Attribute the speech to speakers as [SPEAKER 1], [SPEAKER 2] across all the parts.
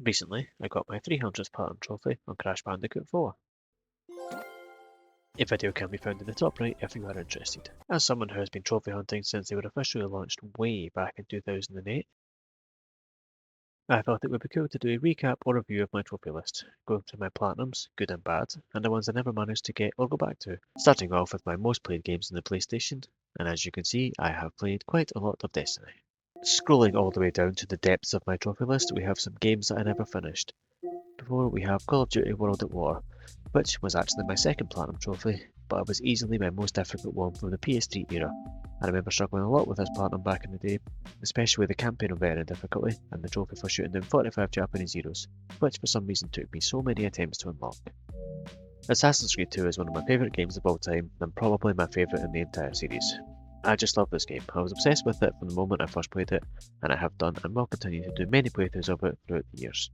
[SPEAKER 1] Recently, I got my 300th Platinum Trophy on Crash Bandicoot 4. A video can be found in the top right if you are interested. As someone who has been trophy hunting since they were officially launched way back in 2008, I thought it would be cool to do a recap or review of my trophy list, go through my platinums, good and bad, and the ones I never managed to get or go back to, starting off with my most played games on the PlayStation, and as you can see, I have played quite a lot of Destiny. Scrolling all the way down to the depths of my trophy list, we have some games that I never finished. Before we have Call of Duty World at War, which was actually my second Platinum trophy, but it was easily my most difficult one from the PS3 era. I remember struggling a lot with this Platinum back in the day, especially with the campaign of varying difficulty and the trophy for shooting down 45 Japanese heroes, which for some reason took me so many attempts to unlock. Assassin's Creed 2 is one of my favourite games of all time, and probably my favourite in the entire series. I just love this game. I was obsessed with it from the moment I first played it, and I have done and will continue to do many playthroughs of it throughout the years.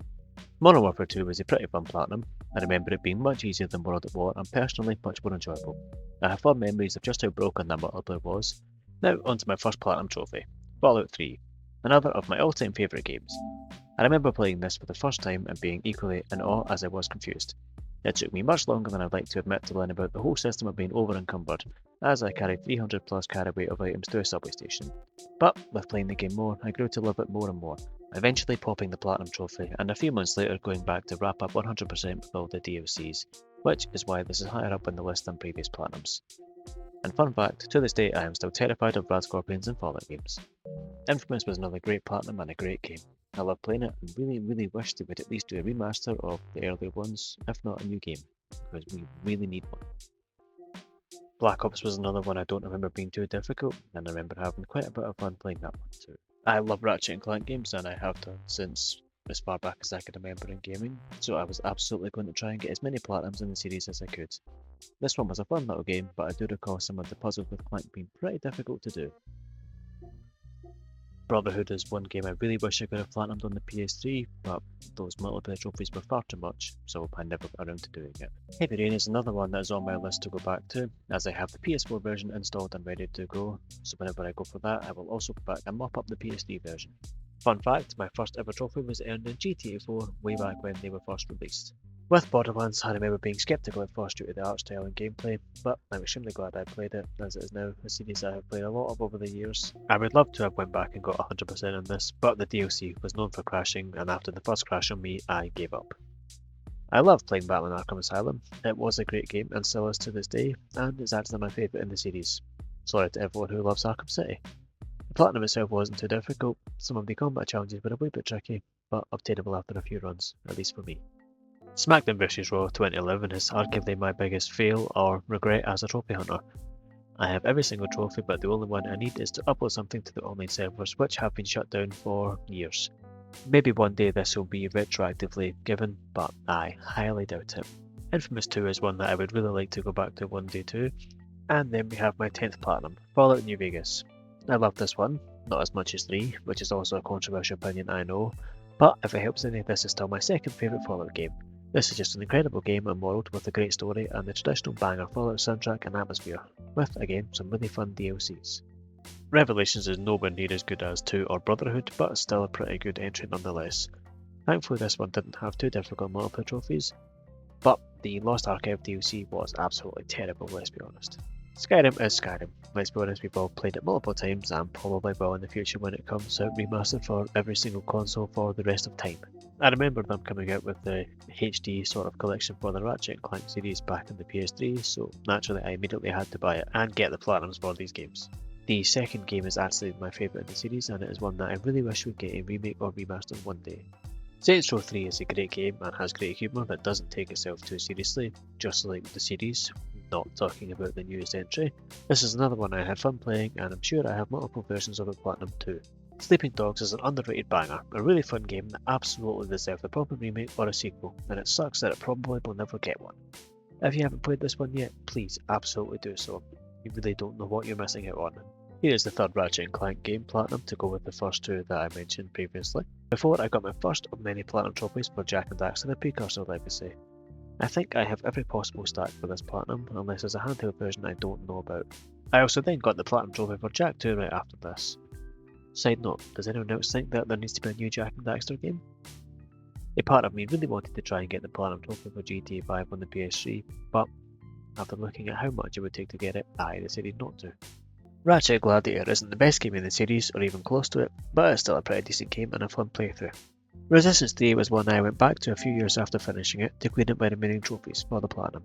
[SPEAKER 1] Modern Warfare 2 was a pretty fun Platinum. I remember it being much easier than World at War and personally much more enjoyable. I have fond memories of just how broken that multiplayer was. Now onto my first Platinum trophy, Fallout 3, another of my all-time favourite games. I remember playing this for the first time and being equally in awe as I was confused. It took me much longer than I'd like to admit to learn about the whole system of being over-encumbered, as I carried 300 plus carry weight of items to a subway station. But with playing the game more, I grew to love it more and more, eventually popping the Platinum trophy, and a few months later going back to wrap up 100% with all the DLCs, which is why this is higher up on the list than previous Platinums. And fun fact, to this day I am still terrified of Brad Scorpions in Fallout games. Infamous was another great Platinum and a great game. I love playing it and really wish they would at least do a remaster of the earlier ones, if not a new game, because we really need one. Black Ops was another one I don't remember being too difficult, and I remember having quite a bit of fun playing that one too. I love Ratchet & Clank games, and I have done since as far back as I can remember in gaming, so I was absolutely going to try and get as many Platinums in the series as I could. This one was a fun little game, but I do recall some of the puzzles with Clank being pretty difficult to do. Brotherhood is one game I really wish I could have platinumed on the PS3, but those multiplayer trophies were far too much, so I never got around to doing it. Heavy Rain is another one that is on my list to go back to, as I have the PS4 version installed and ready to go, so whenever I go for that I will also go back and mop up the PS3 version. Fun fact, my first ever trophy was earned in GTA 4 way back when they were first released. With Borderlands, I remember being skeptical at first due to the art style and gameplay, but I'm extremely glad I played it, as it is now a series I have played a lot of over the years. I would love to have went back and got 100% on this, but the DLC was known for crashing, and after the first crash on me, I gave up. I loved playing Batman Arkham Asylum. It was a great game and still is to this day, and it's actually my favourite in the series. Sorry to everyone who loves Arkham City. The Platinum itself wasn't too difficult, some of the combat challenges were a wee bit tricky, but obtainable after a few runs, at least for me. SmackDown vs Raw 2011 is arguably my biggest fail or regret as a trophy hunter. I have every single trophy, but the only one I need is to upload something to the online servers, which have been shut down for years. Maybe one day this will be retroactively given, but I highly doubt it. Infamous 2 is one that I would really like to go back to one day too. And then we have my 10th Platinum, Fallout New Vegas. I love this one, not as much as 3, which is also a controversial opinion I know, but if it helps any, this is still my second favourite Fallout game. This is just an incredible game and world with a great story and the traditional banger Fallout soundtrack and atmosphere, with again some really fun DLCs. Revelations is nowhere near as good as 2 or Brotherhood, but still a pretty good entry nonetheless. Thankfully this one didn't have too difficult multiplayer trophies, but the Lost Archive DLC was absolutely terrible, let's be honest. Skyrim is Skyrim. Let's be honest, we've all played it multiple times and probably will in the future when it comes out remastered for every single console for the rest of time. I remember them coming out with the HD sort of collection for the Ratchet & Clank series back in the PS3, so naturally I immediately had to buy it and get the Platinums for these games. The second game is actually my favourite in the series, and it is one that I really wish would get a remake or remaster one day. Saints Row 3 is a great game and has great humour that doesn't take itself too seriously, just like the series, not talking about the newest entry. This is another one I had fun playing, and I'm sure I have multiple versions of it Platinum too. Sleeping Dogs is an underrated banger, a really fun game that absolutely deserves a proper remake or a sequel, and it sucks that it probably will never get one. If you haven't played this one yet, please absolutely do so. You really don't know what you're missing out on. Here is the third Ratchet & Clank game Platinum to go with the first two that I mentioned previously. Before I got my first of many Platinum trophies for Jak and Daxter the Precursor Legacy. I think I have every possible stack for this Platinum, unless there's a handheld version I don't know about. I also then got the Platinum trophy for Jak 2 right after this. Side note, does anyone else think that there needs to be a new Jak and Daxter game? A part of me really wanted to try and get the Platinum Trophy for GTA 5 on the PS3, but after looking at how much it would take to get it, I decided not to. Ratchet Gladiator isn't the best game in the series, or even close to it, but it's still a pretty decent game and a fun playthrough. Resistance 3 was one I went back to a few years after finishing it to clean up my remaining trophies for the Platinum,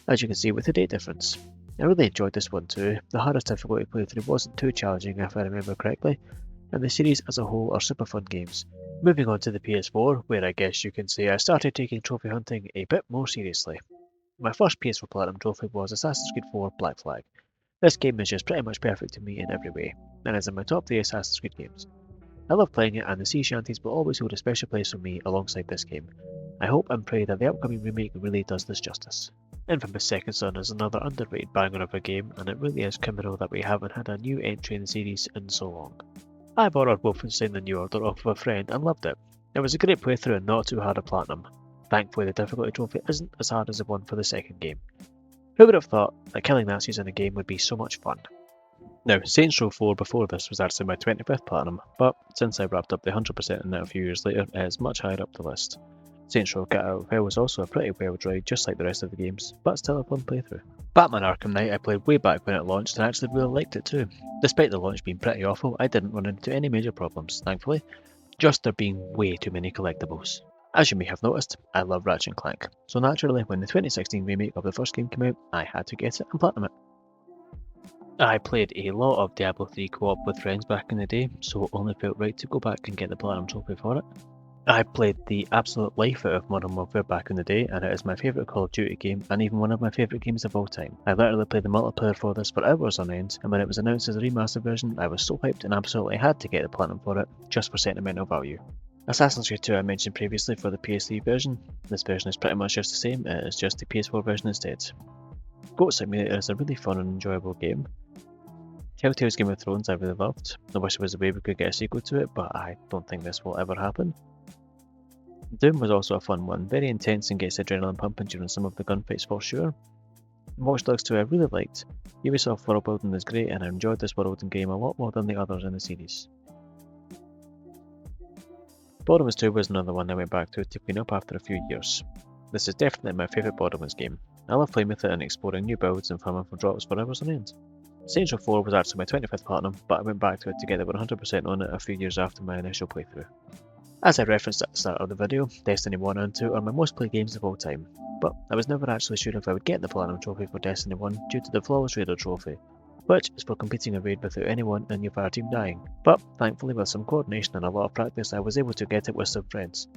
[SPEAKER 1] as you can see with the date difference. I really enjoyed this one too. The hardest difficulty playthrough wasn't too challenging if I remember correctly, and the series as a whole are super fun games. Moving on to the PS4, where I guess you can say I started taking trophy hunting a bit more seriously. My first PS4 Platinum trophy was Assassin's Creed 4 Black Flag. This game is just pretty much perfect to me in every way, and is in my top 3 Assassin's Creed games. I love playing it, and the sea shanties will always hold a special place for me alongside this game. I hope and pray that the upcoming remake really does this justice. Infamous Second Son is another underrated banger of a game, and it really is criminal that we haven't had a new entry in the series in so long. I borrowed Wolfenstein The New Order off of a friend and loved it. It was a great playthrough and not too hard a platinum. Thankfully the difficulty trophy isn't as hard as the one for the second game. Who would have thought that killing Nazis in a game would be so much fun? Now, Saints Row 4 before this was actually my 25th platinum, but since I wrapped up the 100% in it a few years later, it is much higher up the list. Saints Row Get Out of Hell was also a pretty wild ride, just like the rest of the games, but still a fun playthrough. Batman Arkham Knight I played way back when it launched and actually really liked it too. Despite the launch being pretty awful, I didn't run into any major problems, thankfully, just there being way too many collectibles. As you may have noticed, I love Ratchet & Clank, so naturally when the 2016 remake of the first game came out, I had to get it and platinum it. I played a lot of Diablo 3 co-op with friends back in the day, so it only felt right to go back and get the platinum trophy for it. I played the absolute life out of Modern Warfare back in the day, and it is my favourite Call of Duty game, and even one of my favourite games of all time. I literally played the multiplayer for this for hours on end, and when it was announced as a remastered version, I was so hyped and absolutely had to get the platinum for it, just for sentimental value. Assassin's Creed 2 I mentioned previously for the PS3 version. This version is pretty much just the same, it is just the PS4 version instead. Goat Simulator is a really fun and enjoyable game. Telltale's Game of Thrones I really loved. I wish there was a way we could get a sequel to it, but I don't think this will ever happen. Doom was also a fun one, very intense and gets adrenaline pumping during some of the gunfights for sure. Watch Dogs 2 I really liked. Ubisoft world building is great and I enjoyed this world and game a lot more than the others in the series. Borderlands 2 was another one I went back to clean up after a few years. This is definitely my favourite Borderlands game. I love playing with it and exploring new builds and farming for drops for hours on end. Saints Row 4 was actually my 25th platinum, but I went back to it to get the 100% on it a few years after my initial playthrough. As I referenced at the start of the video, Destiny 1 and 2 are my most played games of all time, but I was never actually sure if I would get the Platinum Trophy for Destiny 1 due to the Flawless Raider Trophy, which is for completing a raid without anyone in your fire team dying, but thankfully with some coordination and a lot of practice I was able to get it with some friends,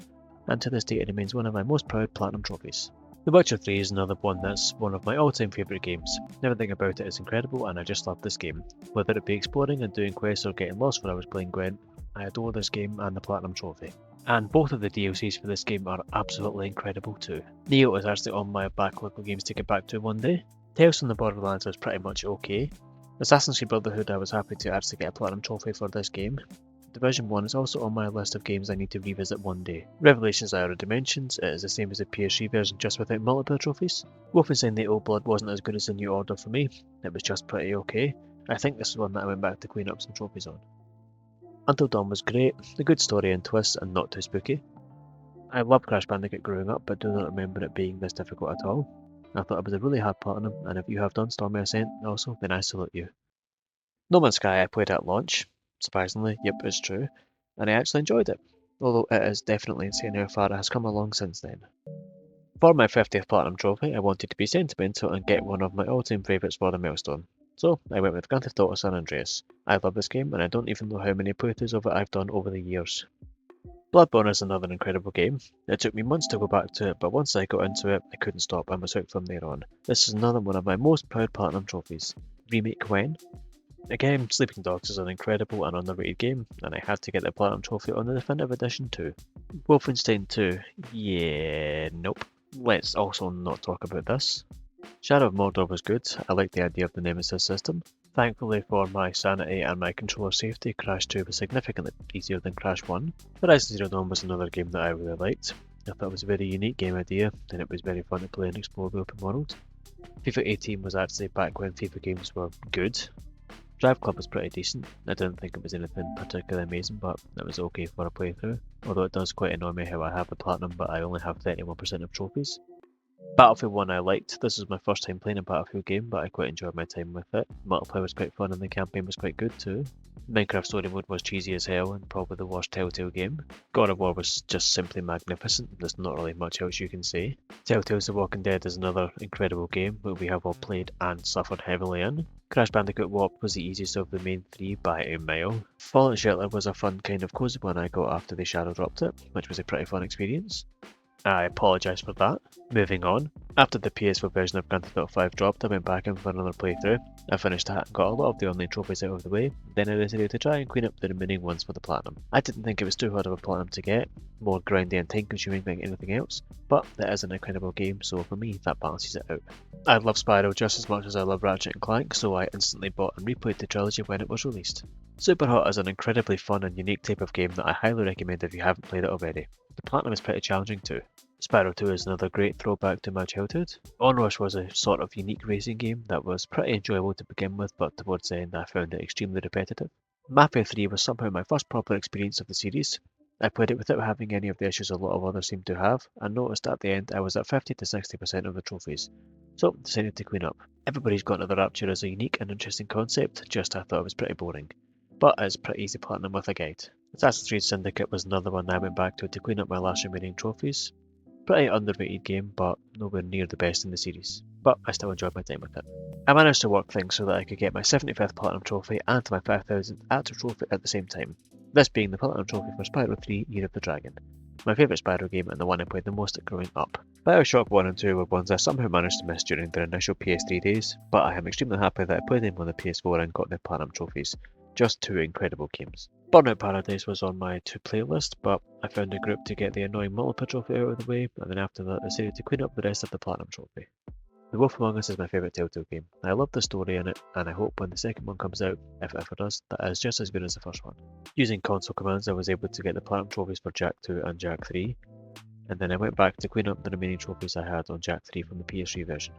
[SPEAKER 1] and to this day it remains one of my most proud Platinum Trophies. The Witcher 3 is another one that's one of my all-time favourite games. Everything about it is incredible and I just love this game. Whether it be exploring and doing quests or getting lost when I was playing Gwent, I adore this game and the Platinum Trophy. And both of the DLCs for this game are absolutely incredible too. Neo is actually on my backlog of games to get back to one day. Tales from the Borderlands was pretty much okay. Assassin's Creed Brotherhood I was happy to actually get a Platinum Trophy for this game. Division 1 is also on my list of games I need to revisit one day. Revelations I already mentioned, it is the same as the PS3 version just without multiple trophies. Wolfenstein The Old Blood wasn't as good as the New Order for me, it was just pretty okay. I think this is one that I went back to clean up some trophies on. Until Dawn was great, a good story and twist and not too spooky. I loved Crash Bandicoot growing up but do not remember it being this difficult at all. I thought it was a really hard platinum and if you have done Stormy Ascent also, then I salute you. No Man's Sky I played at launch. Surprisingly, yep, it's true, and I actually enjoyed it, although it is definitely insane how far it has come along since then. For my 50th Platinum Trophy, I wanted to be sentimental and get one of my all-time favourites for the milestone, so I went with Grand Theft Auto San Andreas. I love this game and I don't even know how many playthroughs of it I've done over the years. Bloodborne is another incredible game. It took me months to go back to it, but once I got into it, I couldn't stop and was hooked from there on. This is another one of my most proud Platinum Trophies. Remake when? Again, Sleeping Dogs is an incredible and underrated game, and I had to get the Platinum Trophy on the Definitive Edition too. Wolfenstein 2, yeah, nope. Let's also not talk about this. Shadow of Mordor was good, I liked the idea of the Nemesis system. Thankfully for my sanity and my controller safety, Crash 2 was significantly easier than Crash 1. Horizon Zero Dawn was another game that I really liked. I thought it was a very unique game idea, and it was very fun to play and explore the open world. FIFA 18 was actually back when FIFA games were good. Drive Club was pretty decent. I didn't think it was anything particularly amazing, but it was okay for a playthrough. Although it does quite annoy me how I have the platinum, but I only have 31% of trophies. Battlefield 1 I liked. This was my first time playing a Battlefield game, but I quite enjoyed my time with it. Multiplayer was quite fun and the campaign was quite good too. Minecraft Story Mode was cheesy as hell and probably the worst Telltale game. God of War was just simply magnificent. There's not really much else you can say. Telltale's The Walking Dead is another incredible game that we have all played and suffered heavily in. Crash Bandicoot Warped was the easiest of the main three by a mile. Fallout Shelter was a fun kind of cozy one I got after they shadow dropped it, which was a pretty fun experience. I apologise for that. Moving on. After the PS4 version of Grand Theft Auto 5 dropped, I went back in for another playthrough. I finished that and got a lot of the online trophies out of the way, then I decided to try and clean up the remaining ones for the platinum. I didn't think it was too hard of a platinum to get, more grindy and time consuming than anything else, but it is an incredible game, so for me that balances it out. I love Spyro just as much as I love Ratchet & Clank, so I instantly bought and replayed the trilogy when it was released. Superhot is an incredibly fun and unique type of game that I highly recommend if you haven't played it already. The platinum is pretty challenging too. Spyro 2 is another great throwback to my childhood. Onrush was a sort of unique racing game that was pretty enjoyable to begin with, but towards the end I found it extremely repetitive. Mafia 3 was somehow my first proper experience of the series. I played it without having any of the issues a lot of others seem to have, and noticed at the end I was at 50 to 60% of the trophies, so decided to clean up. Everybody's Gone to the Rapture is a unique and interesting concept, just I thought it was pretty boring. But it's pretty easy platinum with a guide. Assassin's Creed Syndicate was another one I went back to clean up my last remaining trophies. Pretty underrated game, but nowhere near the best in the series. But I still enjoyed my time with it. I managed to work things so that I could get my 75th Platinum Trophy and my 5000th Active Trophy at the same time. This being the Platinum Trophy for Spyro 3 Year of the Dragon. My favourite Spyro game and the one I played the most growing up. Bioshock 1 and 2 were ones I somehow managed to miss during their initial PS3 days, but I am extremely happy that I played them on the PS4 and got the Platinum Trophies. Just two incredible games. Burnout Paradise was on my to-play list, but I found a group to get the annoying multiplayer trophy out of the way, and then after that I decided to clean up the rest of the Platinum Trophy. The Wolf Among Us is my favourite Telltale game. I love the story in it, and I hope when the second one comes out, if it ever does, that it is just as good as the first one. Using console commands I was able to get the Platinum Trophies for Jak 2 and Jak 3, and then I went back to clean up the remaining trophies I had on Jak 3 from the PS3 version.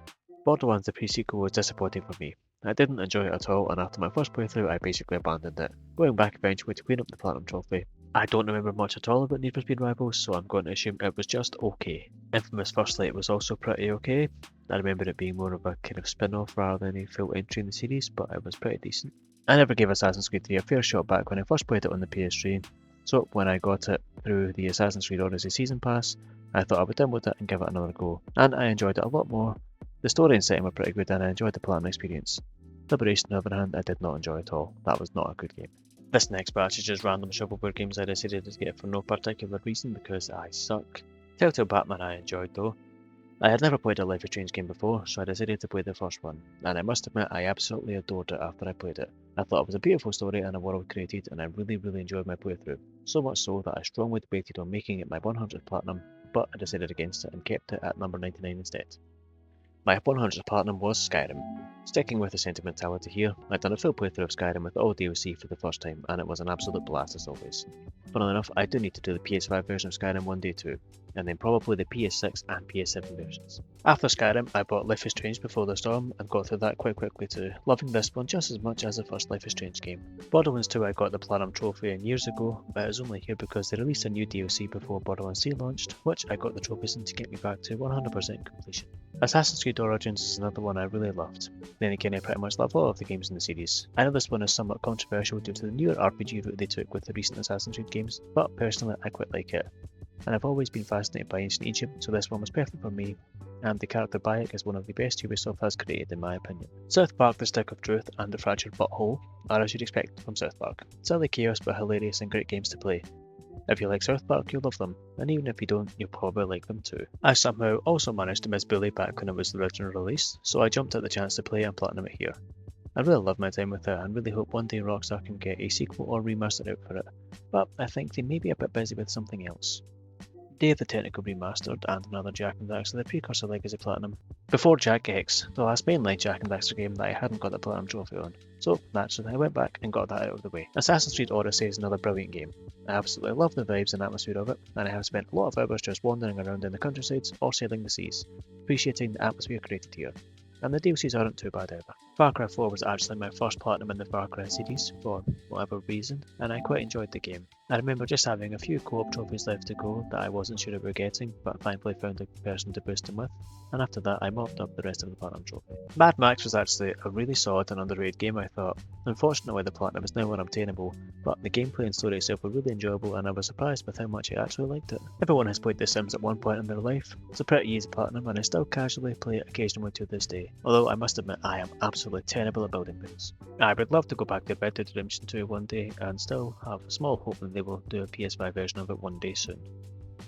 [SPEAKER 1] Borderlands the pre-sequel was disappointing for me. I didn't enjoy it at all, and after my first playthrough I basically abandoned it, going back eventually to clean up the Platinum Trophy. I don't remember much at all about Need for Speed Rivals, so I'm going to assume it was just okay. Infamous First Light was also pretty okay. I remember it being more of a kind of spin-off rather than a full entry in the series, but it was pretty decent. I never gave Assassin's Creed 3 a fair shot back when I first played it on the PS3, so when I got it through the Assassin's Creed Odyssey Season Pass, I thought I would download it and give it another go, and I enjoyed it a lot more. The story and setting were pretty good and I enjoyed the platinum experience. Liberation, on the other hand, I did not enjoy at all. That was not a good game. This next batch is just random shovelware games I decided to get for no particular reason because I suck. Telltale Batman I enjoyed though. I had never played a Life is Strange game before, so I decided to play the first one, and I must admit I absolutely adored it after I played it. I thought it was a beautiful story and a world created, and I really enjoyed my playthrough. So much so that I strongly debated on making it my 100th platinum, but I decided against it and kept it at number 99 instead. My 100th platinum was Skyrim. Sticking with the sentimentality here, I'd done a full playthrough of Skyrim with all DLC for the first time, and it was an absolute blast as always. Funnily enough, I do need to do the PS5 version of Skyrim one day too, and then probably the PS6 and PS7 versions. After Skyrim, I bought Life is Strange Before the Storm and got through that quite quickly too, loving this one just as much as the first Life is Strange game. Borderlands 2 I got the Platinum Trophy in years ago, but it was only here because they released a new DLC before Borderlands 3 launched, which I got the trophies in to get me back to 100% completion. Assassin's Creed Origins is another one I really loved. Then again, I pretty much love all of the games in the series. I know this one is somewhat controversial due to the newer RPG route they took with the recent Assassin's Creed games, but personally I quite like it. And I've always been fascinated by ancient Egypt, so this one was perfect for me, and the character Bayek is one of the best Ubisoft has created in my opinion. South Park The Stick of Truth and The Fractured Butthole are as you'd expect from South Park. Silly chaos but hilarious and great games to play. If you like South Park, you'll love them, and even if you don't, you'll probably like them too. I somehow also managed to miss Bully back when it was the original release, so I jumped at the chance to play and platinum it here. I really love my time with it and really hope one day Rockstar can get a sequel or remaster out for it, but I think they may be a bit busy with something else. Day of the Tentacle Remastered and another Jak and Daxter the Precursor Legacy Platinum. Before Jak X, the last mainline Jak and Daxter game that I hadn't got the Platinum Trophy on, so naturally I went back and got that out of the way. Assassin's Creed Odyssey is another brilliant game. I absolutely love the vibes and atmosphere of it, and I have spent a lot of hours just wandering around in the countrysides or sailing the seas, appreciating the atmosphere created here. and the DLCs aren't too bad either. Far Cry 4 was actually my first platinum in the Far Cry series, for whatever reason, and I quite enjoyed the game. I remember just having a few co-op trophies left to go that I wasn't sure about getting, but thankfully found a person to boost them with, and after that I mopped up the rest of the platinum trophy. Mad Max was actually a really solid and underrated game, I thought. Unfortunately the platinum is now unobtainable, but the gameplay and story itself were really enjoyable and I was surprised with how much I actually liked it. Everyone has played The Sims at one point in their life. It's a pretty easy platinum and I still casually play it occasionally to this day, although I must admit I am absolutely terrible at building things. I would love to go back to Red Dead Redemption 2 one day and still have a small hope that they will do a PS5 version of it one day soon.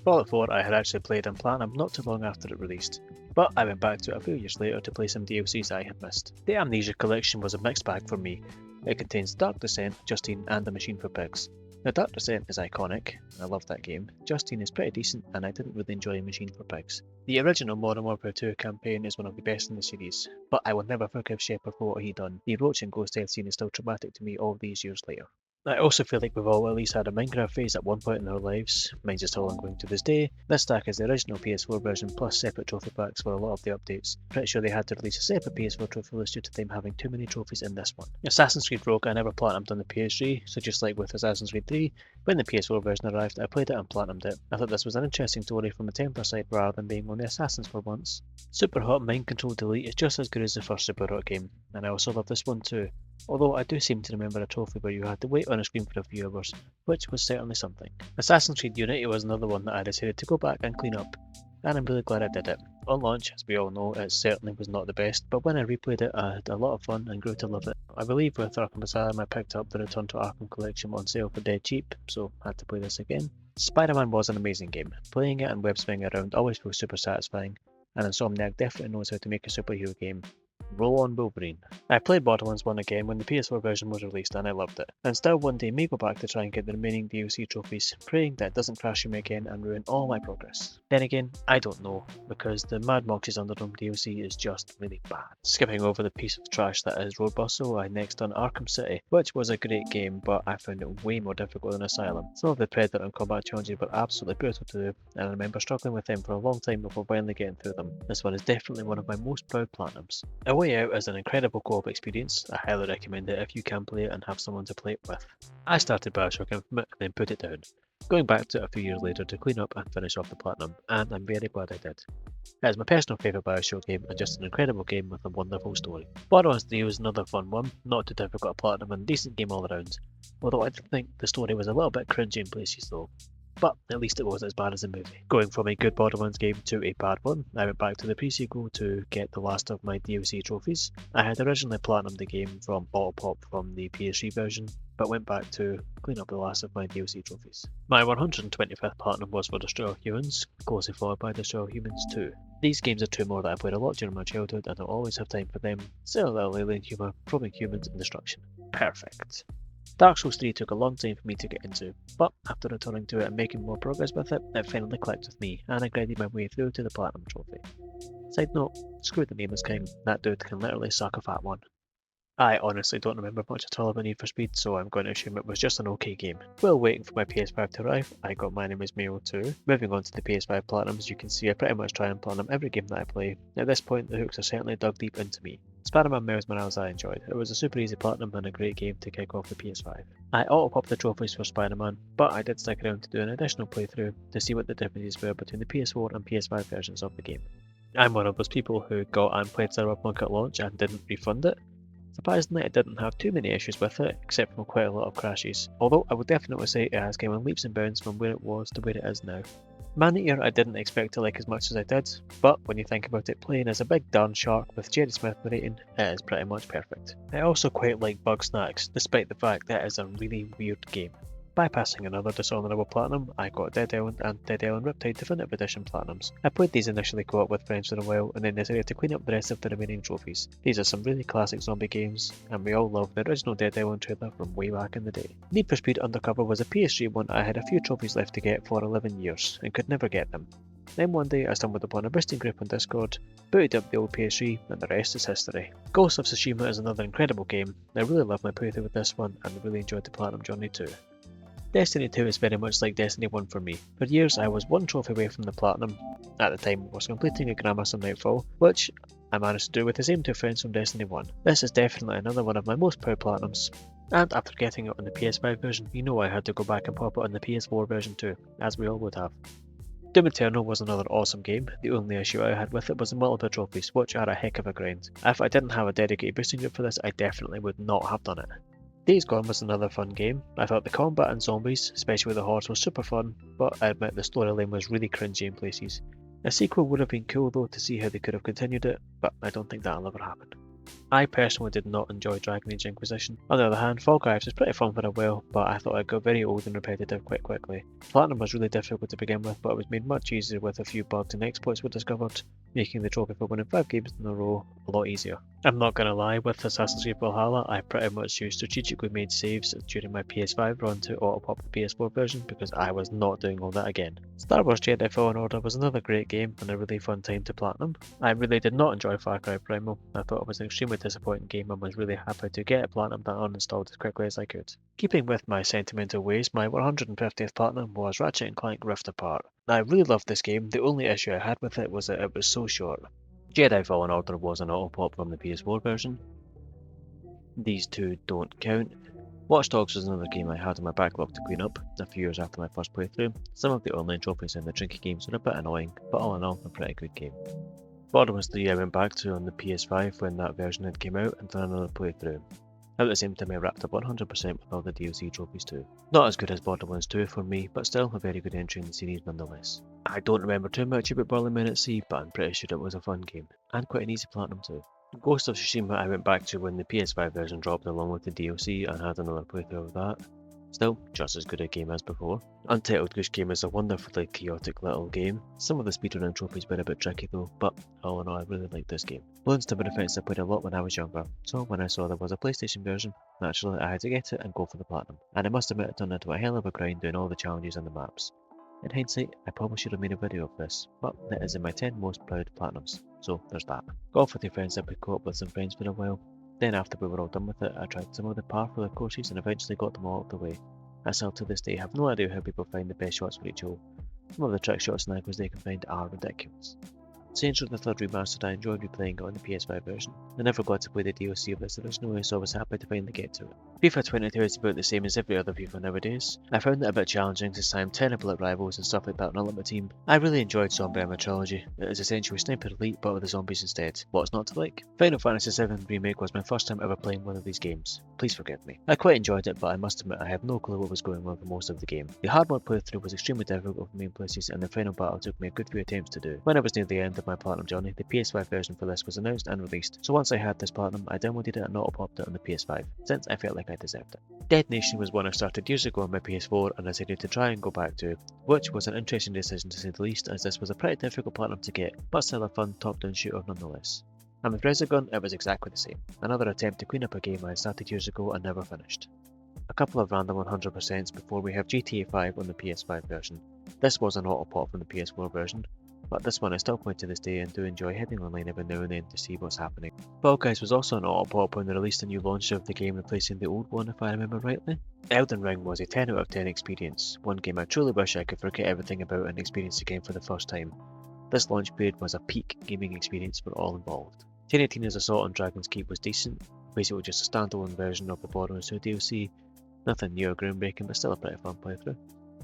[SPEAKER 1] Fallout 4 I had actually played in Platinum not too long after it released, but I went back to it a few years later to play some DLCs I had missed. The Amnesia collection was a mixed bag for me. It contains Dark Descent, Justine and The Machine for Pigs. Now Dark Descent is iconic, I love that game. Justine is pretty decent and I didn't really enjoy Machine for Pigs. The original Modern Warfare 2 campaign is one of the best in the series, but I will never forgive Shepard for what he done. The Roach and Ghost Death scene is still traumatic to me all these years later. I also feel like we've all at least had a Minecraft phase at one point in our lives. Mine's is still ongoing to this day. This stack is the original PS4 version plus separate trophy packs for a lot of the updates. Pretty sure they had to release a separate PS4 trophy list due to them having too many trophies in this one. Assassin's Creed Rogue I never platinumed on the PS3, so just like with Assassin's Creed 3, when the PS4 version arrived I played it and platinumed it. I thought this was an interesting story from the Templar side rather than being on the Assassins for once. Super Hot Mind Control Delete is just as good as the first Super Hot game, and I also love this one too. Although I do seem to remember a trophy where you had to wait on a screen for a few hours, which was certainly something. Assassin's Creed Unity was another one that I decided to go back and clean up, and I'm really glad I did it. On launch, as we all know, it certainly was not the best, but when I replayed it I had a lot of fun and grew to love it. I believe with Arkham Asylum I picked up the Return to Arkham collection on sale for dead cheap, so I had to play this again. Spider-Man was an amazing game. Playing it and web swinging around always feels super satisfying, and Insomniac definitely knows how to make a superhero game. Roll on Wolverine. I played Borderlands 1 again when the PS4 version was released and I loved it, and still one day may go back to try and get the remaining DLC trophies, praying that it doesn't crash me again and ruin all my progress. Then again, I don't know, because the Mad Moxxi's Underdome DLC is just really bad. Skipping over the piece of trash that is Road Bustle, I next done Arkham City, which was a great game, but I found it way more difficult than Asylum. Some of the Predator and combat challenges were absolutely brutal to do, and I remember struggling with them for a long time before finally getting through them. This one is definitely one of my most proud platinums. A Way Out is an incredible co-op experience. I highly recommend it if you can play it and have someone to play it with. I started Bioshock Infinite and then put it down, going back to it a few years later to clean up and finish off the platinum, and I'm very glad I did. It is my personal favourite Bioshock game and just an incredible game with a wonderful story. Borderlands 3 was another fun one, not too difficult a platinum and decent game all around, although I did think the story was a little bit cringy in places though. But at least it wasn't as bad as the movie. Going from a good Borderlands game to a bad one, I went back to the pre-sequel to get the last of my DLC trophies. I had originally platinumed the game from Bottle Pop from the PS3 version, but went back to clean up the last of my DLC trophies. My 125th platinum was for Destroy All Humans, closely followed by Destroy All Humans 2. These games are two more that I played a lot during my childhood and I'll always have time for them. Still a little alien humour, probing humans and destruction. Perfect. Dark Souls 3 took a long time for me to get into, but after returning to it and making more progress with it, it finally clicked with me, and I grinded my way through to the Platinum Trophy. Side note, screw the Nameless King, that dude can literally suck a fat one. I honestly don't remember much at all about Need for Speed, so I'm going to assume it was just an okay game. While waiting for my PS5 to arrive, I got My Name is Mayo 2. Moving on to the PS5 Platinums, you can see I pretty much try and platinum every game that I play. At this point, the hooks are certainly dug deep into me. Spider-Man Miles Morales I enjoyed. It was a super easy platinum and a great game to kick off the PS5. I auto-popped the trophies for Spider-Man, but I did stick around to do an additional playthrough to see what the differences were between the PS4 and PS5 versions of the game. I'm one of those people who got and played Cyberpunk at launch and didn't refund it. Surprisingly, I didn't have too many issues with it, except for quite a lot of crashes, although I would definitely say it has come in leaps and bounds from where it was to where it is now. Maneater I didn't expect to like as much as I did, but when you think about it, playing as a big darn shark with Jerry Smith narrating, it is pretty much perfect. I also quite like Bugsnax, despite the fact that it is a really weird game. Bypassing another dishonourable platinum, I got Dead Island and Dead Island Riptide Definitive Edition platinums. I played these initially co-op with friends for a while and then decided to clean up the rest of the remaining trophies. These are some really classic zombie games, and we all love the original Dead Island trailer from way back in the day. Need for Speed Undercover was a PS3 one I had a few trophies left to get for 11 years, and could never get them. Then one day I stumbled upon a boosting group on Discord, booted up the old PS3, and the rest is history. Ghost of Tsushima is another incredible game. I really loved my playthrough with this one, and really enjoyed the platinum journey too. Destiny 2 is very much like Destiny 1 for me. For years I was one trophy away from the platinum. At the time I was completing a Grandmaster Nightfall, which I managed to do with the same 2 friends from Destiny 1. This is definitely another one of my most proud platinums. And after getting it on the PS5 version, you know I had to go back and pop it on the PS4 version too, as we all would have. Doom Eternal was another awesome game. The only issue I had with it was the multiple trophies, which are a heck of a grind. If I didn't have a dedicated boosting group for this, I definitely would not have done it. Days Gone was another fun game. I thought the combat and zombies, especially with the hordes, was super fun, but I admit the storyline was really cringy in places. A sequel would have been cool though to see how they could have continued it, but I don't think that'll ever happen. I personally did not enjoy Dragon Age Inquisition. On the other hand, Fall Guys was pretty fun for a while, but I thought it got very old and repetitive quite quickly. Platinum was really difficult to begin with, but it was made much easier with a few bugs and exploits were discovered, making the trophy for winning 5 games in a row a lot easier. I'm not gonna lie, with Assassin's Creed Valhalla, I pretty much used strategically made saves during my PS5 run to auto-pop the PS4 version because I was not doing all that again. Star Wars Jedi Fallen Order was another great game and a really fun time to platinum. I really did not enjoy Far Cry Primal. I thought it was an extremely disappointing game and was really happy to get it platinumed and uninstalled as quickly as I could. Keeping with my sentimental ways, my 150th platinum was Ratchet & Clank Rift Apart. I really loved this game. The only issue I had with it was that it was so short. Jedi Fallen Order was an auto-pop from the PS4 version. These two don't count. Watch Dogs was another game I had in my backlog to clean up a few years after my first playthrough. Some of the online trophies in the Trinket games were a bit annoying, but all in all, a pretty good game. Borderlands 3 I went back to on the PS5 when that version had came out and done another playthrough. At the same time I wrapped up 100% with all the DLC trophies too. Not as good as Borderlands 2 for me, but still a very good entry in the series nonetheless. I don't remember too much about Burning Man at Sea, but I'm pretty sure it was a fun game, and quite an easy platinum too. Ghost of Tsushima I went back to when the PS5 version dropped along with the DLC and had another playthrough of that. Still, just as good a game as before. Untitled Goose Game is a wonderfully chaotic little game. Some of the speedrunning trophies were a bit tricky though, but all in all I really liked this game. Bloons Tower Defense I played a lot when I was younger, so when I saw there was a PlayStation version, naturally I had to get it and go for the platinum. And I must admit it turned into a hell of a grind doing all the challenges and the maps. In hindsight, I probably should have made a video of this, but that is in my 10 most proud platinums, so there's that. Golf with your friends I would co-op with some friends for a while. Then after we were all done with it, I tried some of the par for the courses and eventually got them all out of the way. I still to this day have no idea how people find the best shots for each hole. Some of the trick shots and angles they can find are ridiculous. Saints Row the 3rd Remastered I enjoyed replaying it on the PS5 version. I never got to play the DLC of this originally, so I was happy to finally get to it. FIFA 22 is about the same as every other FIFA nowadays. I found it a bit challenging since I am terrible at rivals and stuff like that on Ultimate Team. I really enjoyed Zombie Armour Trilogy. It is essentially Sniper Elite but with the zombies instead. What's not to like? Final Fantasy VII Remake was my first time ever playing one of these games. Please forgive me. I quite enjoyed it, but I must admit I have no clue what was going on for most of the game. The hard mode playthrough was extremely difficult for me in places and the final battle took me a good few attempts to do. When I was near the end of my platinum journey, the PS5 version for this was announced and released, so once I had this platinum, I downloaded it and auto-popped it on the PS5, since I felt like I deserved it. Dead Nation was one I started years ago on my PS4 and I decided to try and go back to, which was an interesting decision to say the least, as this was a pretty difficult platinum to get, but still a fun top-down shooter nonetheless. And with Resogun, it was exactly the same. Another attempt to clean up a game I started years ago and never finished. A couple of random 100% before we have GTA 5 on the PS5 version. This was an auto-pop from the PS4 version, but this one I still play to this day and do enjoy heading online every now and then to see what's happening. Fall Guys was also an auto-pop when they released a new launch of the game replacing the old one if I remember rightly. Elden Ring was a 10 out of 10 experience, one game I truly wish I could forget everything about and experience again for the first time. This launch period was a peak gaming experience for all involved. Tiny Tina's Assault on Dragon's Keep was decent, basically just a standalone version of the Borderlands 2 DLC, nothing new or groundbreaking but still a pretty fun playthrough.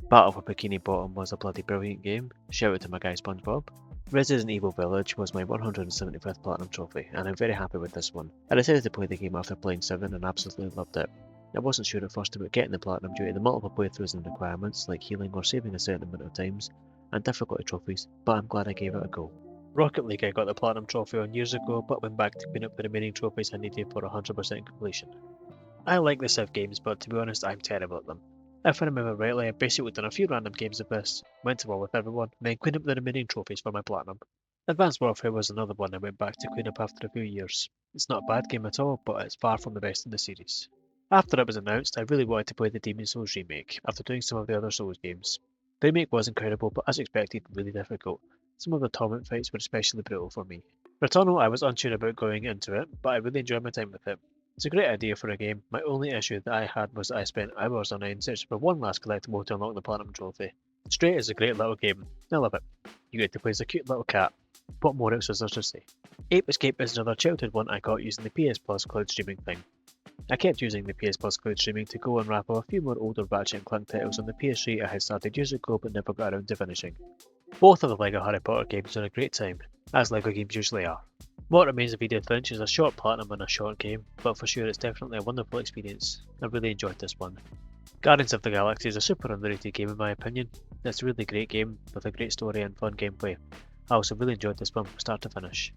[SPEAKER 1] Battle for Bikini Bottom was a bloody brilliant game, shout out to my guy SpongeBob. Resident Evil Village was my 175th Platinum trophy, and I'm very happy with this one. I decided to play the game after playing 7 and absolutely loved it. I wasn't sure at first about getting the Platinum due to the multiple playthroughs and requirements, like healing or saving a certain amount of times, and difficulty trophies, but I'm glad I gave it a go. Rocket League I got the Platinum trophy on years ago, but went back to clean up the remaining trophies I needed for 100% completion. I like the Civ games, but to be honest, I'm terrible at them. If I remember rightly, I've basically done a few random games of this, went to war with everyone, and then cleaned up the remaining trophies for my Platinum. Advanced Warfare was another one I went back to clean up after a few years. It's not a bad game at all, but it's far from the best in the series. After it was announced, I really wanted to play the Demon's Souls remake, after doing some of the other Souls games. The remake was incredible, but as expected, really difficult. Some of the torment fights were especially brutal for me. Returnal I was unsure about going into it, but I really enjoyed my time with it. It's a great idea for a game. My only issue that I had was that I spent hours on end searching for one last collectible to unlock the Platinum trophy. Stray is a great little game. I love it. You get to play as a cute little cat. What more else is there to say? Ape Escape is another childhood one I got using the PS Plus cloud streaming thing. I kept using the PS Plus cloud streaming to go and wrap up a few more older Ratchet & Clank titles on the PS3 I had started years ago but never got around to finishing. Both of the LEGO Harry Potter games are a great time, as LEGO games usually are. What Remains of Edith Finch is a short platinum and a short game, but for sure it's definitely a wonderful experience. I really enjoyed this one. Guardians of the Galaxy is a super underrated game in my opinion. It's a really great game with a great story and fun gameplay. I also really enjoyed this one from start to finish.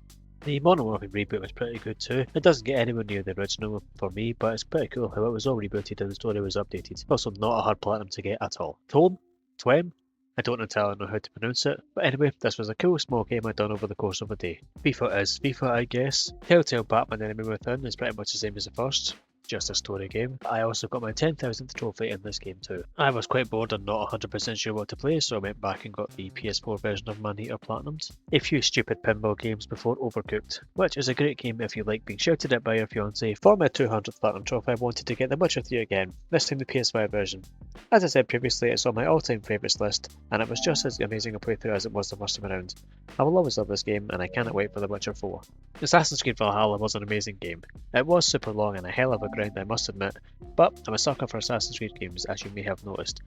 [SPEAKER 1] The Modern Warfare reboot was pretty good too. It doesn't get anywhere near the original for me, but it's pretty cool how it was all rebooted and the story was updated. Also not a hard platinum to get at all. Twem? I don't entirely know how to pronounce it, but anyway, this was a cool small game I'd done over the course of a day. FIFA is FIFA, I guess. Telltale Batman Enemy Within is pretty much the same as the first, just a story game. I also got my 10,000th trophy in this game too. I was quite bored and not 100% sure what to play, so I went back and got the PS4 version of Maneater Platinumed. A few stupid pinball games before Overcooked, which is a great game if you like being shouted at by your fiancé. For my 200th Platinum trophy I wanted to get The Witcher 3 again, this time the PS5 version. As I said previously, it's on my all-time favourites list, and it was just as amazing a playthrough as it was the first time around. I will always love this game, and I cannot wait for The Witcher 4. Assassin's Creed Valhalla was an amazing game. It was super long and a hell of a grind, I must admit, but I'm a sucker for Assassin's Creed games, as you may have noticed.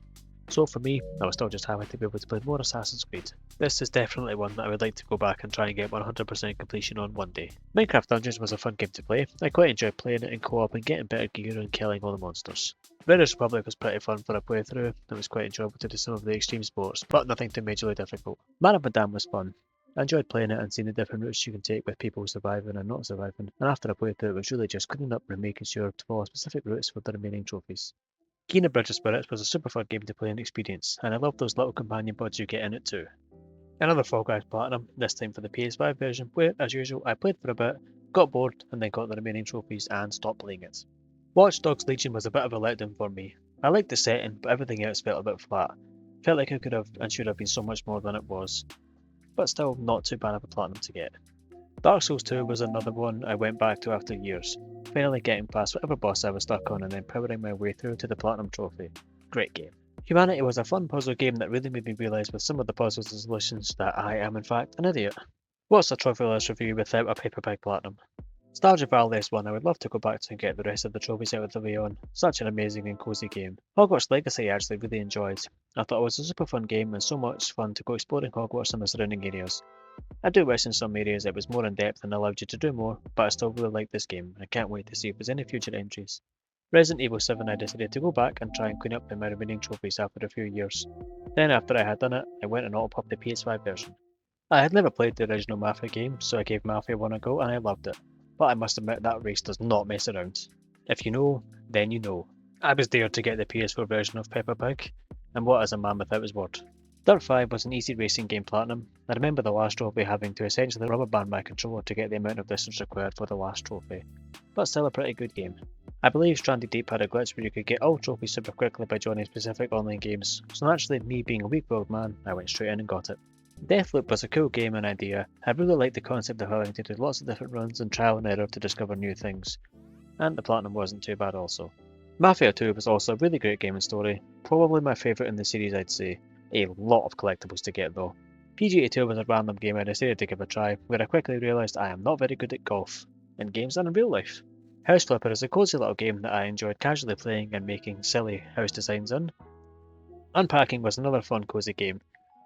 [SPEAKER 1] So for me, I was still just happy to be able to play more Assassin's Creed. This is definitely one that I would like to go back and try and get 100% completion on one day. Minecraft Dungeons was a fun game to play. I quite enjoyed playing it in co-op and getting better gear and killing all the monsters. Raiders Republic was pretty fun for a playthrough. It was quite enjoyable to do some of the extreme sports, but nothing too majorly difficult. Man of Medan was fun. I enjoyed playing it and seeing the different routes you can take with people surviving and not surviving, and after a playthrough it was really just cleaning up and making sure to follow specific routes for the remaining trophies. Kena Bridge of Spirits was a super fun game to play and experience, and I loved those little companion pods you get in it too. Another Fall Guys Platinum, this time for the PS5 version, where, as usual, I played for a bit, got bored, and then got the remaining trophies and stopped playing it. Watch Dogs Legion was a bit of a letdown for me. I liked the setting, but everything else felt a bit flat. Felt like it could have and should have been so much more than it was, but still not too bad of a platinum to get. Dark Souls 2 was another one I went back to after years, finally getting past whatever boss I was stuck on and then powering my way through to the platinum trophy. Great game. Humanity was a fun puzzle game that really made me realise with some of the puzzles and solutions that I am in fact an idiot. What's a trophy list review without a Paper Pig Platinum? Stardew Valley is one I would love to go back to and get the rest of the trophies out of the way on. Such an amazing and cosy game. Hogwarts Legacy I actually really enjoyed. I thought it was a super fun game and so much fun to go exploring Hogwarts and the surrounding areas. I do wish in some areas it was more in depth and allowed you to do more, but I still really like this game and I can't wait to see if there's any future entries. Resident Evil 7 I decided to go back and try and clean up my remaining trophies after a few years. Then after I had done it, I went and auto-popped the PS5 version. I had never played the original Mafia game, so I gave Mafia 1 a go and I loved it. But I must admit that race does not mess around. If you know, then you know. I was there to get the PS4 version of Peppa Pig, and what is a man without his word? Dirt 5 was an easy racing game platinum. I remember the last trophy having to essentially rubber band my controller to get the amount of distance required for the last trophy, but still a pretty good game. I believe Stranded Deep had a glitch where you could get all trophies super quickly by joining specific online games, so naturally me being a weak-willed man, I went straight in and got it. Deathloop was a cool game and idea. I really liked the concept of having to do lots of different runs and trial and error to discover new things, and the platinum wasn't too bad also. Mafia 2 was also a really great game and story, probably my favourite in the series I'd say. A lot of collectibles to get though. PGA 2 was a random game I decided to give a try, where I quickly realised I am not very good at golf, in games and in real life. House Flipper is a cosy little game that I enjoyed casually playing and making silly house designs in. Unpacking was another fun cosy game.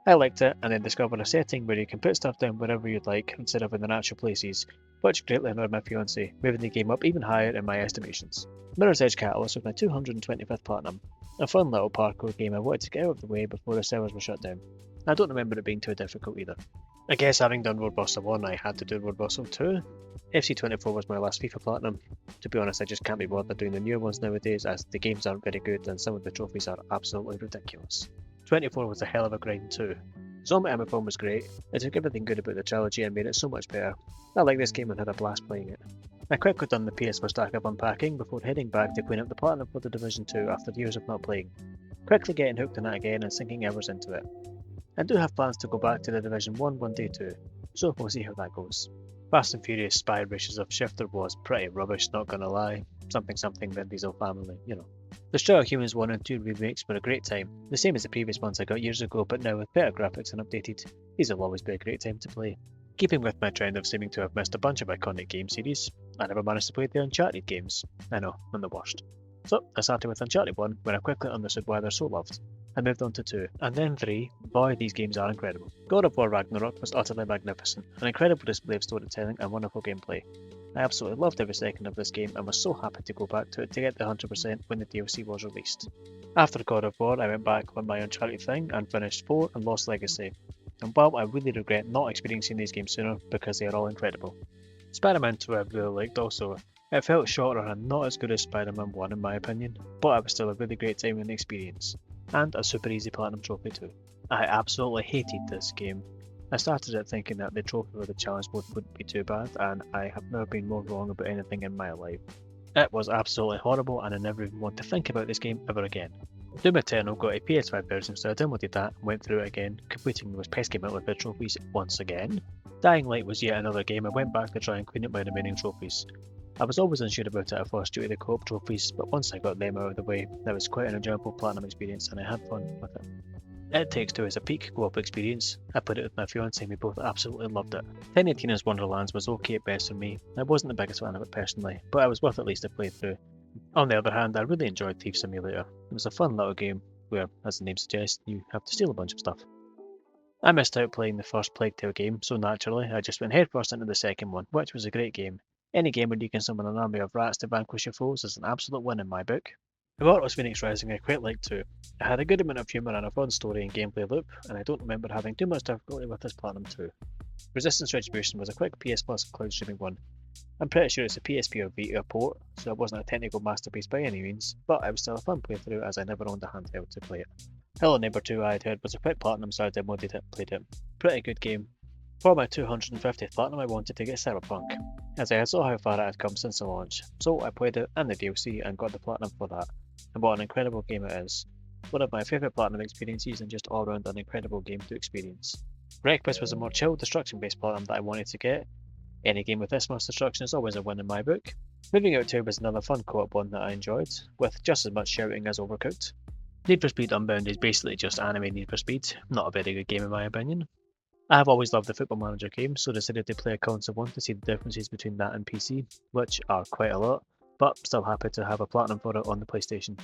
[SPEAKER 1] I liked it and then discovered a setting where you can put stuff down wherever you'd like instead of in the natural places, which greatly annoyed my fiancé, moving the game up even higher in my estimations. Mirror's Edge Catalyst was my 225th platinum, a fun little parkour game I wanted to get out of the way before the servers were shut down. I don't remember it being too difficult either. I guess having done Road Bustle 1 I had to do Road Bustle 2. FC24 was my last FIFA platinum. To be honest I just can't be bothered doing the newer ones nowadays as the games aren't very good and some of the trophies are absolutely ridiculous. 24 was a hell of a grind too. Zombie Amazon was great. It took everything good about the trilogy and made it so much better. I liked this game and had a blast playing it. I quickly done the PS4 stack of Unpacking before heading back to clean up the platinum for the Division 2 after years of not playing. Quickly getting hooked on it again and sinking hours into it. I do have plans to go back to the Division 1 one day too, so we'll see how that goes. Fast and Furious Spy Races of Shifter was pretty rubbish, not gonna lie. Something Vin Diesel family, you know. Destroy All Humans 1 and 2 remakes were a great time, the same as the previous ones I got years ago but now with better graphics and updated. These will always be a great time to play. Keeping with my trend of seeming to have missed a bunch of iconic game series, I never managed to play the Uncharted games. I know, I'm the worst. So, I started with Uncharted 1, when I quickly understood why they're so loved. I moved on to 2, and then 3. Boy, these games are incredible. God of War Ragnarok was utterly magnificent, an incredible display of storytelling and wonderful gameplay. I absolutely loved every second of this game and was so happy to go back to it to get the 100% when the DLC was released. After God of War, I went back on my Uncharted thing and finished 4 and Lost Legacy. And while I really regret not experiencing these games sooner because they are all incredible. Spider-Man 2 I really liked also. It felt shorter and not as good as Spider-Man 1 in my opinion, but it was still a really great time and experience. And a super easy platinum trophy too. I absolutely hated this game. I started it thinking that the trophy or the challenge mode wouldn't be too bad, and I have never been more wrong about anything in my life. It was absolutely horrible and I never even want to think about this game ever again. Doom Eternal got a PS5 version, so I downloaded that and went through it again, completing those pesky Metal trophies once again. Dying Light was yet another game I went back to try and clean up my remaining trophies. I was always unsure about it at first due to the co-op trophies, but once I got them out of the way, it was quite an enjoyable platinum experience and I had fun with it. It Takes Two is a peak co-op experience. I put it with my fiance and we both absolutely loved it. Tiny Tina's Wonderlands was okay at best for me. I wasn't the biggest fan of it personally, but it was worth at least a playthrough. On the other hand, I really enjoyed Thief Simulator. It was a fun little game where, as the name suggests, you have to steal a bunch of stuff. I missed out playing the first Plague Tale game, so naturally I just went headfirst into the second one, which was a great game. Any game where you can summon an army of rats to vanquish your foes is an absolute win in my book. Immortals Phoenix Rising I quite liked too. It had a good amount of humour and a fun story and gameplay loop, and I don't remember having too much difficulty with this platinum too. Resistance Retribution was a quick PS Plus cloud streaming one. I'm pretty sure it's a PSP or Vita port, so it wasn't a technical masterpiece by any means, but it was still a fun playthrough as I never owned a handheld to play it. Hello Neighbor 2 I had heard was a quick platinum, so I downloaded it, played it. Pretty good game. For my 250th platinum I wanted to get Cyberpunk, as I saw how far it had come since the launch, so I played it and the DLC and got the platinum for that. And what an incredible game it is. One of my favourite platinum experiences and just all round an incredible game to experience. Request was a more chill, destruction-based platinum that I wanted to get. Any game with this much destruction is always a win in my book. Moving Out 2 was another fun co-op one that I enjoyed, with just as much shouting as Overcooked. Need for Speed Unbound is basically just anime Need for Speed, not a very good game in my opinion. I have always loved the Football Manager game, so decided to play a console one to see the differences between that and PC, which are quite a lot, but still happy to have a platinum for it on the PlayStation.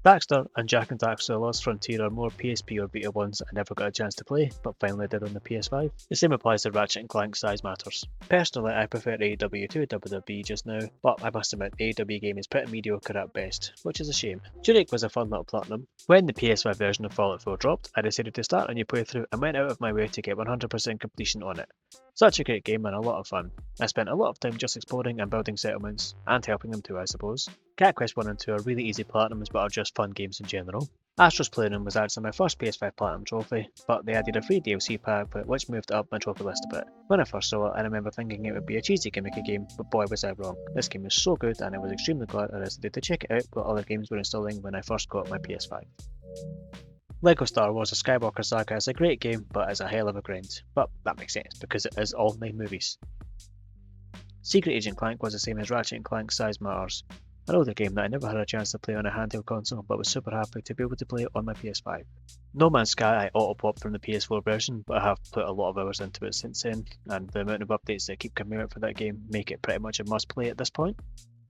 [SPEAKER 1] Daxter and Jak and Daxter Lost Frontier are more PSP or Vita ones I never got a chance to play, but finally did on the PS5. The same applies to Ratchet & Clank Size Matters. Personally, I prefer AEW to WWE just now, but I must admit AEW game is pretty mediocre at best, which is a shame. Drake was a fun little platinum. When the PS5 version of Fallout 4 dropped, I decided to start a new playthrough and went out of my way to get 100% completion on it. Such a great game and a lot of fun. I spent a lot of time just exploring and building settlements, and helping them too I suppose. Cat Quest 1 and 2 are really easy platinums but are just fun games in general. Astro's Playroom was actually my first PS5 Platinum trophy, but they added a free DLC pack which moved up my trophy list a bit. When I first saw it, I remember thinking it would be a cheesy gimmicky game, but boy was I wrong. This game is so good and I was extremely glad I decided to check it out while other games were installing when I first got my PS5. LEGO Star Wars A Skywalker Saga is a great game, but is a hell of a grind. But that makes sense, because it is all 9 movies. Secret Agent Clank was the same as Ratchet & Clank Size Matters. An older game that I never had a chance to play on a handheld console, but was super happy to be able to play it on my PS5. No Man's Sky I auto-popped from the PS4 version, but I have put a lot of hours into it since then, and the amount of updates that keep coming out for that game make it pretty much a must-play at this point.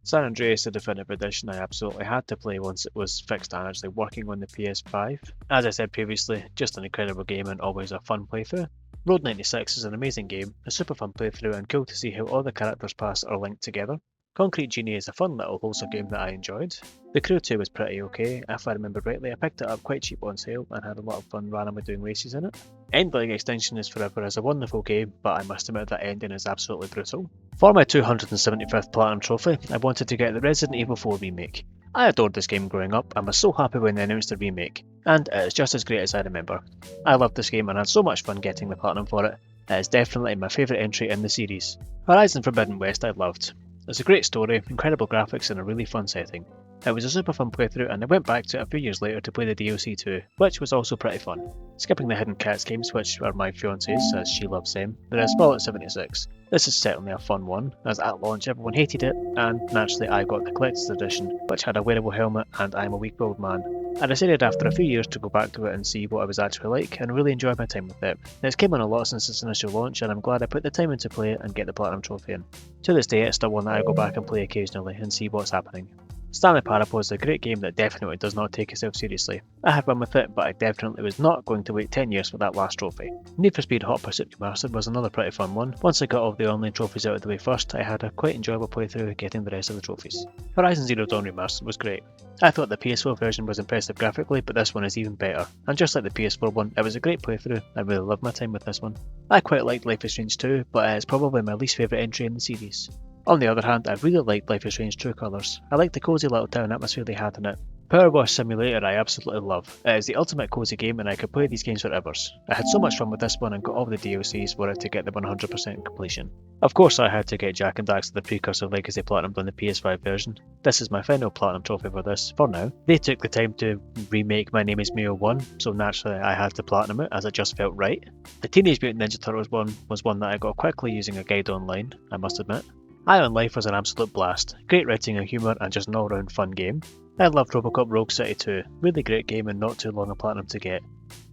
[SPEAKER 1] San Andreas, the Definitive Edition, I absolutely had to play once it was fixed and actually working on the PS5. As I said previously, just an incredible game and always a fun playthrough. Road 96 is an amazing game, a super fun playthrough and cool to see how all the characters' pasts are linked together. Concrete Genie is a fun little wholesome game that I enjoyed. The Crew 2 was pretty okay. If I remember rightly, I picked it up quite cheap on sale and had a lot of fun randomly doing races in it. Endling Extinction is Forever is a wonderful game, but I must admit that ending is absolutely brutal. For my 275th Platinum trophy, I wanted to get the Resident Evil 4 remake. I adored this game growing up and was so happy when they announced the remake, and it is just as great as I remember. I loved this game and had so much fun getting the Platinum for it. It is definitely my favourite entry in the series. Horizon Forbidden West I loved. It's a great story, incredible graphics and a really fun setting. It was a super fun playthrough and I went back to it a few years later to play the DLC too, which was also pretty fun. Skipping the Hidden Cats games, which are my fiance's as she loves them, there is Fallout 76. This is certainly a fun one, as at launch everyone hated it, and naturally I got the Collector's Edition, which had a wearable helmet and I'm a weak-willed man. I decided after a few years to go back to it and see what it was actually like, and really enjoyed my time with it. It's came on a lot since its initial launch, and I'm glad I put the time in to play it and get the Platinum Trophy in. To this day, it's still one that I go back and play occasionally and see what's happening. Stanley Parable is a great game that definitely does not take itself seriously. I had fun with it, but I definitely was not going to wait 10 years for that last trophy. Need for Speed Hot Pursuit Remastered was another pretty fun one. Once I got all the online trophies out of the way first, I had a quite enjoyable playthrough getting the rest of the trophies. Horizon Zero Dawn Remastered was great. I thought the PS4 version was impressive graphically, but this one is even better. And just like the PS4 one, it was a great playthrough. I really loved my time with this one. I quite liked Life is Strange 2, but it's probably my least favourite entry in the series. On the other hand, I really liked Life is Strange True Colours. I liked the cosy little town atmosphere they had in it. Power Wash Simulator I absolutely love. It is the ultimate cosy game and I could play these games for hours. I had so much fun with this one and got all the DLCs for it to get the 100% completion. Of course I had to get Jak and Daxter the Precursor Legacy Platinum on the PS5 version. This is my final Platinum trophy for this, for now. They took the time to remake My Name is Mio 1, so naturally I had to Platinum it as it just felt right. The Teenage Mutant Ninja Turtles one was one that I got quickly using a guide online, I must admit. Island Life was an absolute blast, great writing and humour and just an all round fun game. I loved Robocop Rogue City 2, really great game and not too long a Platinum to get.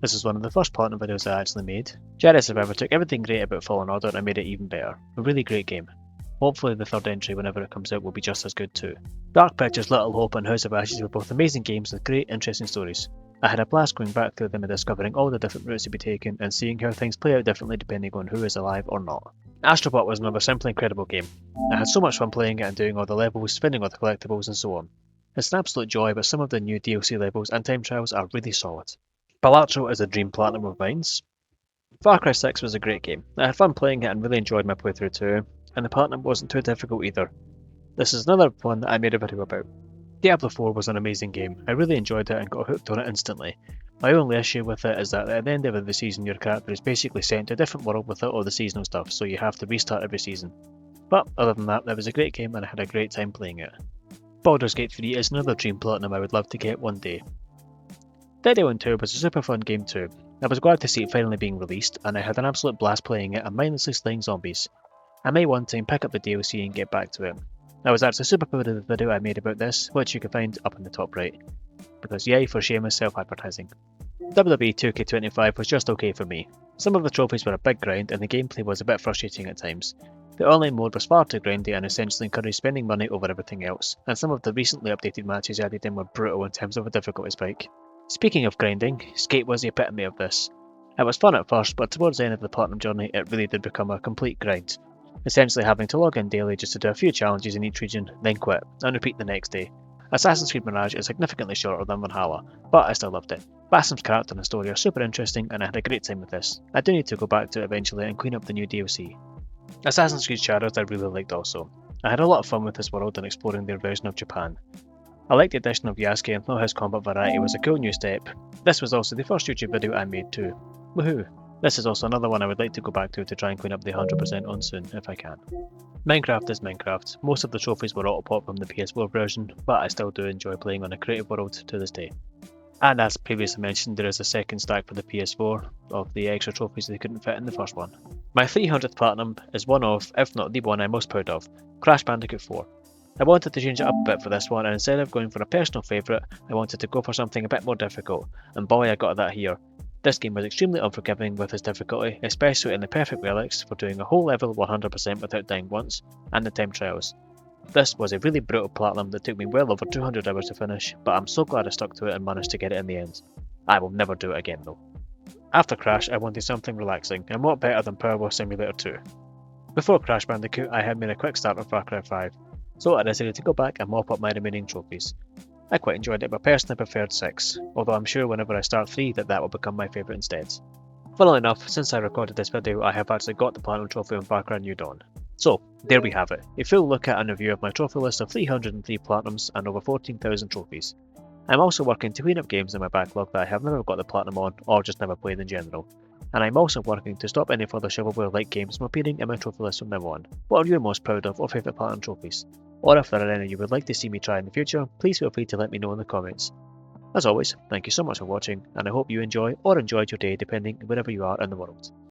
[SPEAKER 1] This is one of the first Platinum videos I actually made. Jedi Survivor took everything great about Fallen Order and made it even better. A really great game. Hopefully the third entry whenever it comes out will be just as good too. Dark Pictures, Little Hope and House of Ashes were both amazing games with great interesting stories. I had a blast going back through them and discovering all the different routes to be taken and seeing how things play out differently depending on who is alive or not. Astrobot was another simply incredible game. I had so much fun playing it and doing all the levels, finding all the collectibles and so on. It's an absolute joy, but some of the new DLC levels and time trials are really solid. Balatro is a dream Platinum of mine. Far Cry 6 was a great game. I had fun playing it and really enjoyed my playthrough too, and the Platinum wasn't too difficult either. This is another one that I made a video about. Diablo 4 was an amazing game. I really enjoyed it and got hooked on it instantly. My only issue with it is that at the end of the season your character is basically sent to a different world without all the seasonal stuff, so you have to restart every season. But other than that, it was a great game and I had a great time playing it. Baldur's Gate 3 is another dream Platinum I would love to get one day. Dead Island 2 was a super fun game too. I was glad to see it finally being released, and I had an absolute blast playing it and mindlessly slaying zombies. I may one time pick up the DLC and get back to it. I was actually super proud of the video I made about this, which you can find up in the top right. Because yay for shameless self-advertising. WWE 2K25 was just okay for me. Some of the trophies were a big grind and the gameplay was a bit frustrating at times. The online mode was far too grindy and essentially encouraged spending money over everything else, and some of the recently updated matches added in were brutal in terms of a difficulty spike. Speaking of grinding, Skate was the epitome of this. It was fun at first, but towards the end of the Platinum journey it really did become a complete grind. Essentially having to log in daily just to do a few challenges in each region, then quit, and repeat the next day. Assassin's Creed Mirage is significantly shorter than Valhalla, but I still loved it. Bassam's character and story are super interesting and I had a great time with this. I do need to go back to it eventually and clean up the new DLC. Assassin's Creed Shadows I really liked also. I had a lot of fun with this world and exploring their version of Japan. I liked the addition of Yasuke and thought his combat variety was a cool new step. This was also the first YouTube video I made too. Woohoo! This is also another one I would like to go back to try and clean up the 100% on soon, if I can. Minecraft is Minecraft. Most of the trophies were auto-pop from the PS4 version, but I still do enjoy playing on a creative world to this day. And as previously mentioned, there is a second stack for the PS4 of the extra trophies they couldn't fit in the first one. My 300th Platinum is one of, if not the one I'm most proud of, Crash Bandicoot 4. I wanted to change it up a bit for this one, and instead of going for a personal favourite, I wanted to go for something a bit more difficult, and boy I got that here. This game was extremely unforgiving with its difficulty, especially in the perfect relics for doing a whole level 100% without dying once, and the time trials. This was a really brutal Platinum that took me well over 200 hours to finish, but I'm so glad I stuck to it and managed to get it in the end. I will never do it again though. After Crash, I wanted something relaxing, and what better than Power Wash Simulator 2. Before Crash Bandicoot, I had made a quick start with Far Cry 5, so I decided to go back and mop up my remaining trophies. I quite enjoyed it, but personally preferred 6, although I'm sure whenever I start 3 that will become my favourite instead. Funnily enough, since I recorded this video, I have actually got the Platinum Trophy on Far Cry New Dawn. So, there we have it, a full look at and review of my trophy list of 303 Platinums and over 14,000 trophies. I'm also working to clean up games in my backlog that I have never got the Platinum on, or just never played in general. And I'm also working to stop any further shovelware-like games from appearing in my trophy list from now on. What are you most proud of or favourite Platinum trophies? Or if there are any you would like to see me try in the future, please feel free to let me know in the comments. As always, thank you so much for watching, and I hope you enjoy or enjoyed your day depending wherever you are in the world.